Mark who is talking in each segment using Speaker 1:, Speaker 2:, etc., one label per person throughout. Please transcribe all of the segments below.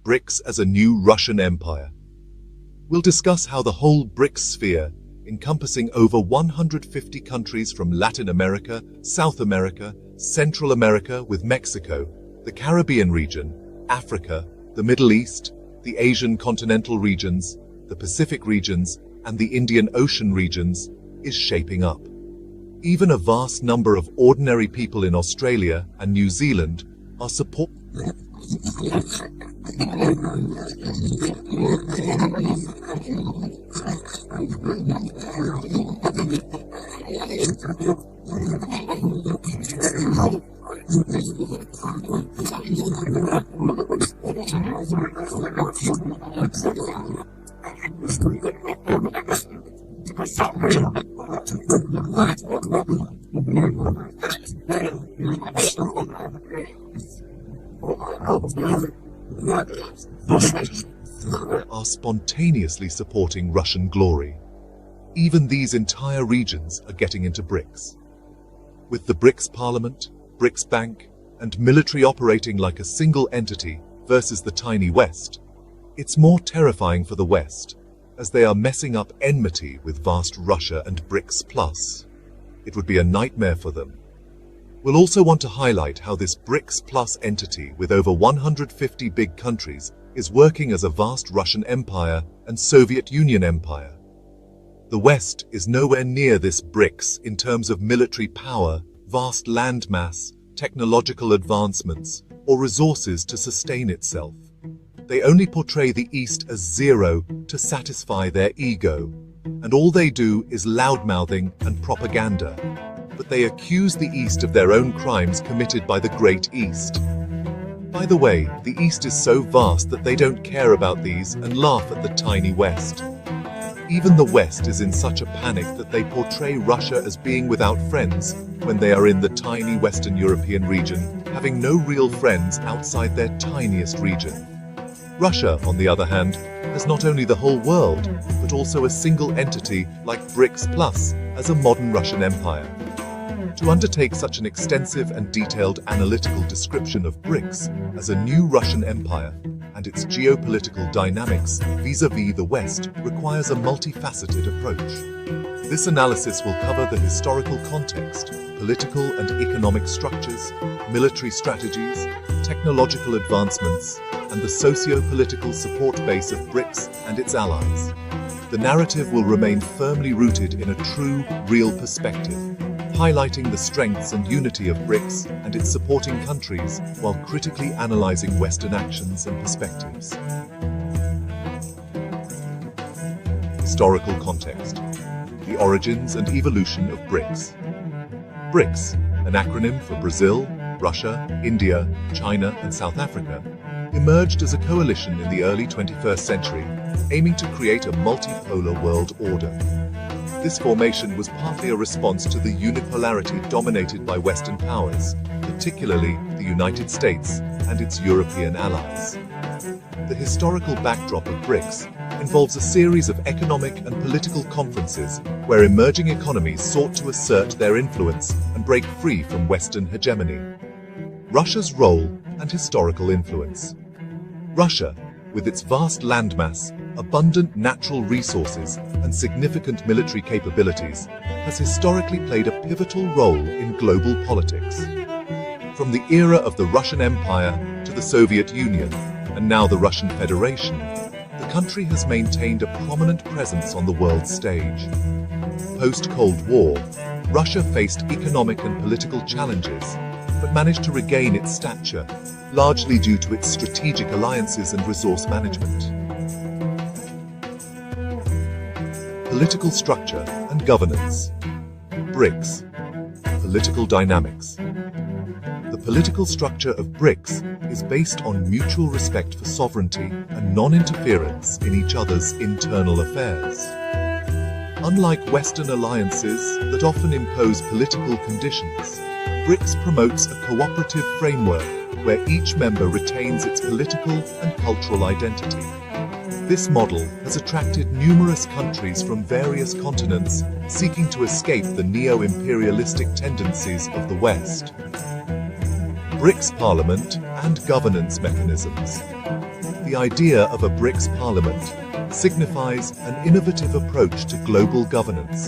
Speaker 1: BRICS as a new Russian empire. We'll discuss how the whole BRICS sphere, encompassing over 150 countries from Latin America, South America, Central America with Mexico, the Caribbean region, Africa, the Middle East, the Asian continental regions, the Pacific regions, and the Indian Ocean regions, is shaping up. Even a vast number of ordinary people in Australia and New Zealand are spontaneously supporting Russian glory. Even these entire regions are getting into BRICS. With the BRICS Parliament, BRICS Bank, and military operating like a single entity versus the tiny West, it's more terrifying for the West, as they are messing up enmity with vast Russia and BRICS Plus. It would be a nightmare for them. We'll also want to highlight how this BRICS Plus entity with over 150 big countries is working as a vast Russian empire and Soviet Union empire. The West is nowhere near this BRICS in terms of military power, vast landmass, technological advancements, or resources to sustain itself. They only portray the East as zero to satisfy their ego, and all they do is loudmouthing and propaganda. But they accuse the East of their own crimes committed by the Great East. By the way, the East is so vast that they don't care about these and laugh at the tiny West. Even the West is in such a panic that they portray Russia as being without friends when they are in the tiny Western European region, having no real friends outside their tiniest region. Russia, on the other hand, has not only the whole world, but also a single entity like BRICS Plus as a modern Russian empire. To undertake such an extensive and detailed analytical description of BRICS as a new Russian empire and its geopolitical dynamics vis-à-vis the West requires a multifaceted approach. This analysis will cover the historical context, political and economic structures, military strategies, technological advancements, and the socio-political support base of BRICS and its allies. The narrative will remain firmly rooted in a true, real perspective, highlighting the strengths and unity of BRICS and its supporting countries while critically analyzing Western actions and perspectives. Historical context: the origins and evolution of BRICS. BRICS, an acronym for Brazil, Russia, India, China, and South Africa, emerged as a coalition in the early 21st century, aiming to create a multipolar world order. This formation was partly a response to the unipolarity dominated by Western powers, particularly the United States and its European allies. The historical backdrop of BRICS involves a series of economic and political conferences where emerging economies sought to assert their influence and break free from Western hegemony. Russia's role and historical influence. Russia, with its vast landmass, abundant natural resources, and significant military capabilities, has historically played a pivotal role in global politics. From the era of the Russian Empire to the Soviet Union, and now the Russian Federation, the country has maintained a prominent presence on the world stage. Post-Cold War, Russia faced economic and political challenges, but managed to regain its stature, largely due to its strategic alliances and resource management. Political structure and governance. BRICS. Political dynamics. The political structure of BRICS is based on mutual respect for sovereignty and non-interference in each other's internal affairs. Unlike Western alliances that often impose political conditions, BRICS promotes a cooperative framework where each member retains its political and cultural identity. This model has attracted numerous countries from various continents seeking to escape the neo-imperialistic tendencies of the West. BRICS Parliament and governance mechanisms. The idea of a BRICS parliament signifies an innovative approach to global governance.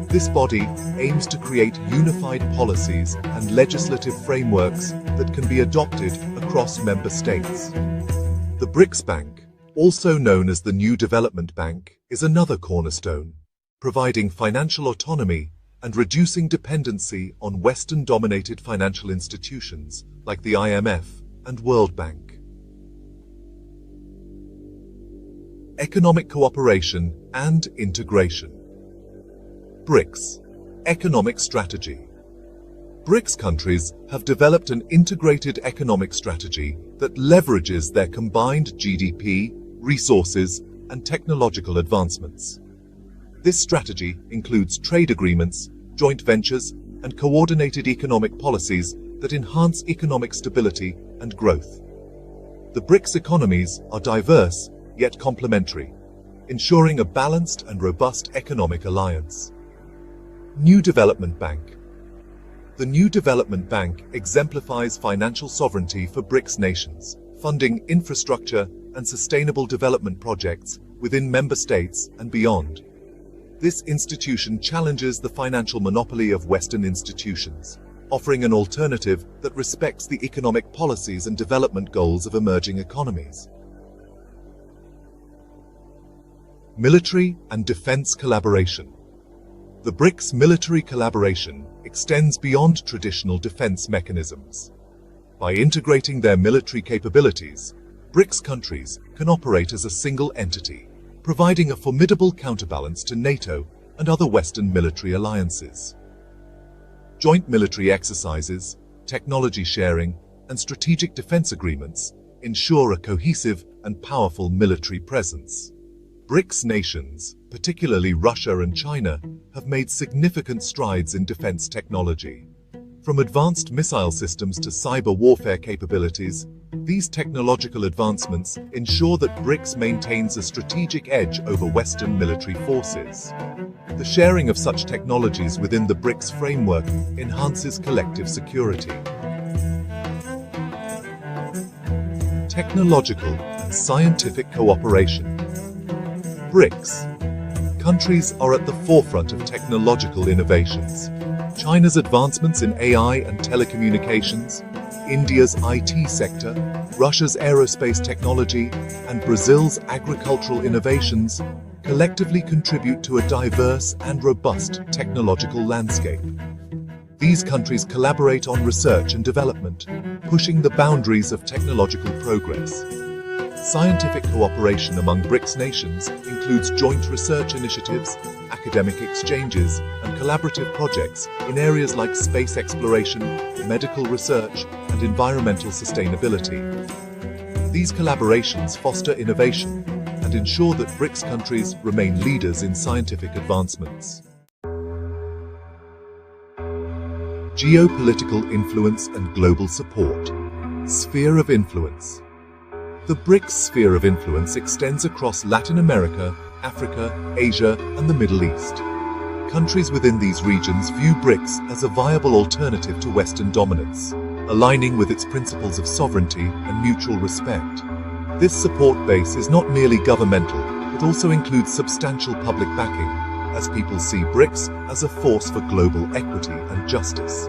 Speaker 1: This body aims to create unified policies and legislative frameworks that can be adopted across member states. The BRICS Bank, also known as the New Development Bank, is another cornerstone, providing financial autonomy and reducing dependency on Western-dominated financial institutions like the IMF and World Bank. Economic cooperation and integration. BRICS, economic strategy. BRICS countries have developed an integrated economic strategy that leverages their combined GDP, resources, and technological advancements. This strategy includes trade agreements, joint ventures, and coordinated economic policies that enhance economic stability and growth. The BRICS economies are diverse yet complementary, ensuring a balanced and robust economic alliance. New Development Bank. The New Development Bank exemplifies financial sovereignty for BRICS nations, funding infrastructure and sustainable development projects within member states and beyond. This institution challenges the financial monopoly of Western institutions, offering an alternative that respects the economic policies and development goals of emerging economies. Military and defense collaboration. The BRICS military collaboration extends beyond traditional defense mechanisms. By integrating their military capabilities, BRICS countries can operate as a single entity, providing a formidable counterbalance to NATO and other Western military alliances. Joint military exercises, technology sharing, and strategic defense agreements ensure a cohesive and powerful military presence. BRICS nations, particularly Russia and China, have made significant strides in defense technology. From advanced missile systems to cyber warfare capabilities, these technological advancements ensure that BRICS maintains a strategic edge over Western military forces. The sharing of such technologies within the BRICS framework enhances collective security. Technological and scientific cooperation. BRICS countries are at the forefront of technological innovations. China's advancements in AI and telecommunications, India's IT sector, Russia's aerospace technology, and Brazil's agricultural innovations collectively contribute to a diverse and robust technological landscape. These countries collaborate on research and development, pushing the boundaries of technological progress. Scientific cooperation among BRICS nations includes joint research initiatives, academic exchanges, and collaborative projects in areas like space exploration, medical research, and environmental sustainability. These collaborations foster innovation and ensure that BRICS countries remain leaders in scientific advancements. Geopolitical influence and global support. Sphere of influence. The BRICS sphere of influence extends across Latin America, Africa, Asia, and the Middle East. Countries within these regions view BRICS as a viable alternative to Western dominance, aligning with its principles of sovereignty and mutual respect. This support base is not merely governmental, but also includes substantial public backing, as people see BRICS as a force for global equity and justice.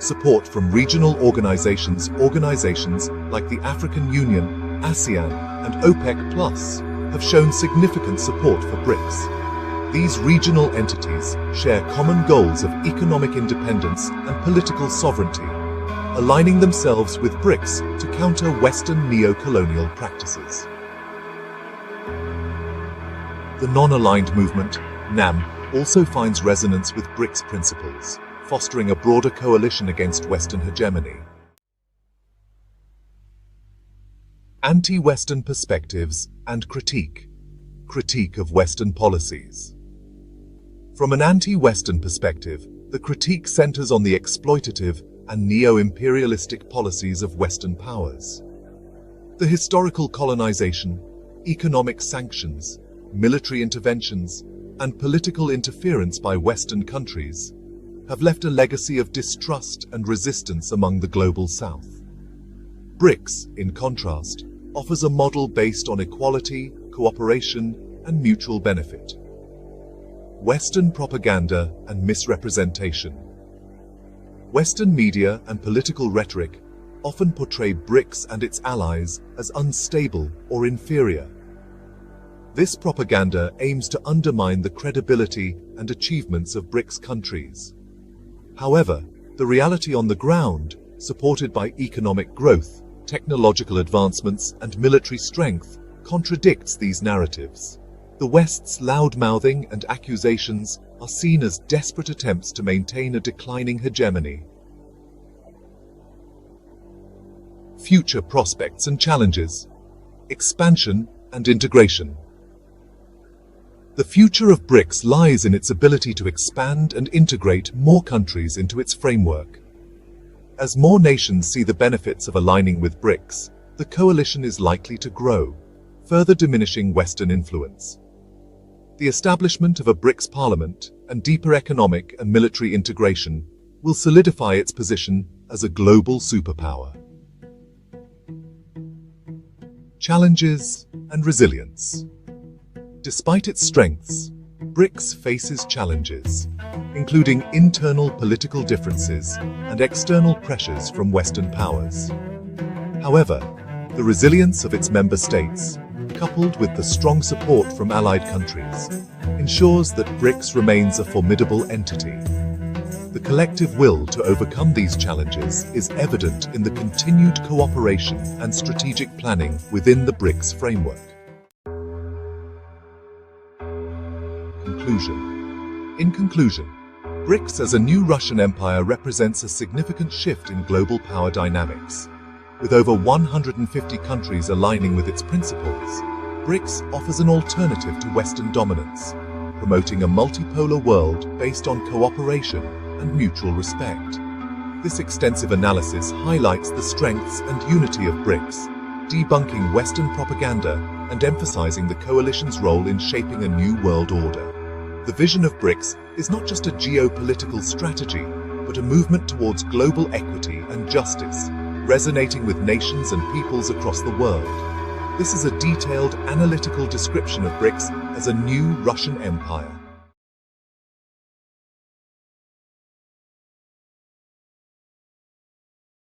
Speaker 1: Support from regional organizations like the African Union, ASEAN, and OPEC+ have shown significant support for BRICS. These regional entities share common goals of economic independence and political sovereignty, aligning themselves with BRICS to counter Western neo-colonial practices. The Non-Aligned Movement, NAM, also finds resonance with BRICS principles, fostering a broader coalition against Western hegemony. Anti-Western perspectives and critique. Critique of Western policies. From an anti-Western perspective, the critique centers on the exploitative and neo-imperialistic policies of Western powers. The historical colonization, economic sanctions, military interventions, and political interference by Western countries have left a legacy of distrust and resistance among the global South. BRICS, in contrast, offers a model based on equality, cooperation, and mutual benefit. Western propaganda and misrepresentation. Western media and political rhetoric often portray BRICS and its allies as unstable or inferior. This propaganda aims to undermine the credibility and achievements of BRICS countries. However, the reality on the ground, supported by economic growth, technological advancements, and military strength, contradicts these narratives. The West's loud-mouthing and accusations are seen as desperate attempts to maintain a declining hegemony. Future prospects and challenges. Expansion and integration. The future of BRICS lies in its ability to expand and integrate more countries into its framework. As more nations see the benefits of aligning with BRICS, the coalition is likely to grow, further diminishing Western influence. The establishment of a BRICS parliament and deeper economic and military integration will solidify its position as a global superpower. Challenges and resilience. Despite its strengths, BRICS faces challenges, including internal political differences and external pressures from Western powers. However, the resilience of its member states, coupled with the strong support from allied countries, ensures that BRICS remains a formidable entity. The collective will to overcome these challenges is evident in the continued cooperation and strategic planning within the BRICS framework. In conclusion, BRICS as a new Russian empire represents a significant shift in global power dynamics. With over 150 countries aligning with its principles, BRICS offers an alternative to Western dominance, promoting a multipolar world based on cooperation and mutual respect. This extensive analysis highlights the strengths and unity of BRICS, debunking Western propaganda and emphasizing the coalition's role in shaping a new world order. The vision of BRICS is not just a geopolitical strategy, but a movement towards global equity and justice, resonating with nations and peoples across the world. This is a detailed, analytical description of BRICS as a new Russian empire.